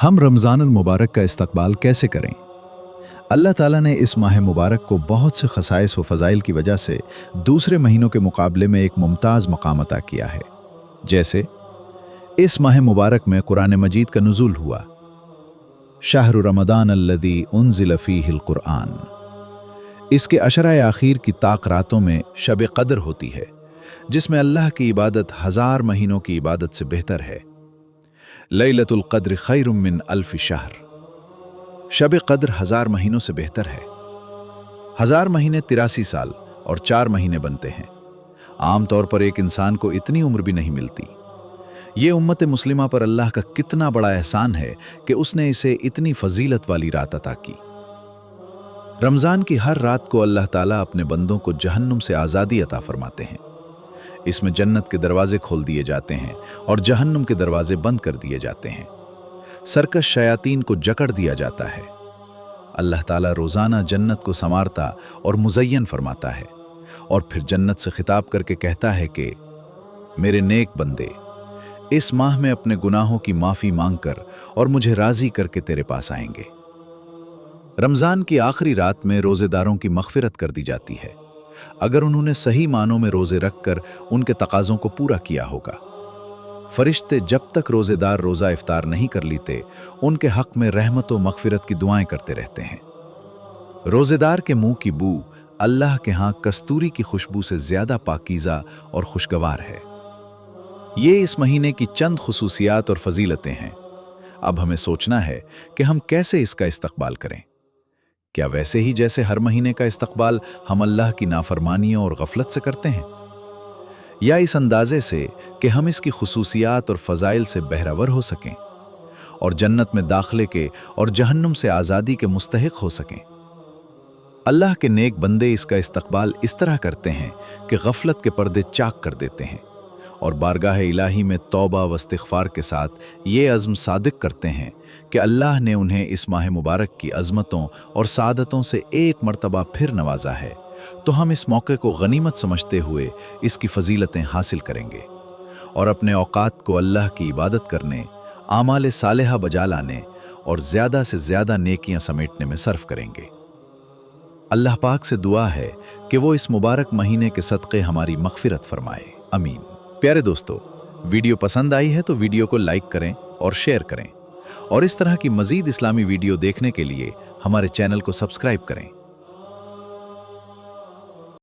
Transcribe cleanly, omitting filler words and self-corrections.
हम रमज़ान मुबारक का इस्तकबाल कैसे करें? अल्लाह ताला ने इस माह मुबारक को बहुत से खसाइस व फ़ज़ाइल की वजह से दूसरे महीनों के मुकाबले में एक मुमताज़ मकाम अता किया है। जैसे इस माह मुबारक में कुरान मजीद का नुज़ूल हुआ। शहर रमदान अल्लज़ी उन्ज़िल फ़ीहिल कुरआन। इसके अशरा आखिर की ताक रातों में शब क़द्र होती है, जिसमें अल्लाह की इबादत हज़ार महीनों की इबादत से बेहतर है। लैलतुल क़द्र खैरुम मिन अल्फ़ शहर। शब क़द्र हज़ार महीनों से बेहतर है। हज़ार महीने 83 साल और 4 महीने बनते हैं। आम तौर पर एक इंसान को इतनी उम्र भी नहीं मिलती। ये उम्मत मुस्लिमा पर अल्लाह का कितना बड़ा एहसान है कि उसने इसे इतनी फजीलत वाली रात अता की। रमज़ान की हर रात को अल्लाह ताला अपने बंदों को जहन्नुम से आज़ादी अता फरमाते हैं। इसमें जन्नत के दरवाजे खोल दिए जाते हैं और जहन्नुम के दरवाजे बंद कर दिए जाते हैं। सरकश शयातीन को जकड़ दिया जाता है। अल्लाह ताला रोज़ाना जन्नत को संवारता और मुज़य्यन फरमाता है और फिर जन्नत से खिताब करके कहता है कि मेरे नेक बंदे, इस माह में अपने गुनाहों की माफ़ी मांगकर और मुझे राज़ी करके तेरे पास आएंगे। रमज़ान की आखिरी रात में रोज़ेदारों की मग़फ़िरत कर दी जाती है, अगर उन्होंने सही मानों में रोज़े रखकर उनके तकाज़ों को पूरा किया होगा। फरिश्ते जब तक रोज़ेदार रोज़ा इफ्तार नहीं कर लेते, उनके हक़ में रहमत व मग़फ़िरत की दुआएं करते रहते हैं। रोज़ेदार के मुंह की बू अल्लाह के यहाँ कस्तूरी की खुशबू से ज़्यादा पाकीज़ा और खुशगवार है। ये इस महीने की चंद खुसूसियात और फजीलतें हैं। अब हमें सोचना है कि हम कैसे इसका इस्तकबाल करें। क्या वैसे ही जैसे हर महीने का इस्तकबाल हम अल्लाह की नाफरमानियों और गफलत से करते हैं, या इस अंदाजे से कि हम इसकी खुसूसियात और फ़ज़ाइल से बहरावर हो सकें और जन्नत में दाखिले के और जहन्नुम से आज़ादी के मुस्तहिक हो सकें। अल्लाह के नेक बंदे इसका इस्तकबाल इस तरह करते हैं कि गफलत के पर्दे चाक कर देते हैं और बारगाह इलाही में तौबा व इस्तिग़फ़ार के साथ ये अज़्म सादिक करते हैं कि अल्लाह ने उन्हें इस माह मुबारक की अज़मतों और सादतों से एक मर्तबा फिर नवाजा है, तो हम इस मौके को गनीमत समझते हुए इसकी फ़जीलतें हासिल करेंगे और अपने औक़ात को अल्लाह की इबादत करने, आमाल सालेहा बजा लाने और ज़्यादा से ज़्यादा नेकियां समेटने में सर्फ करेंगे। अल्लाह पाक से दुआ है कि वो इस मुबारक महीने के सदक़े हमारी मग़फ़िरत फरमाए। आमीन। प्यारे दोस्तों, वीडियो पसंद आई है तो वीडियो को लाइक करें और शेयर करें, और इस तरह की मज़ीद इस्लामी वीडियो देखने के लिए हमारे चैनल को सब्सक्राइब करें।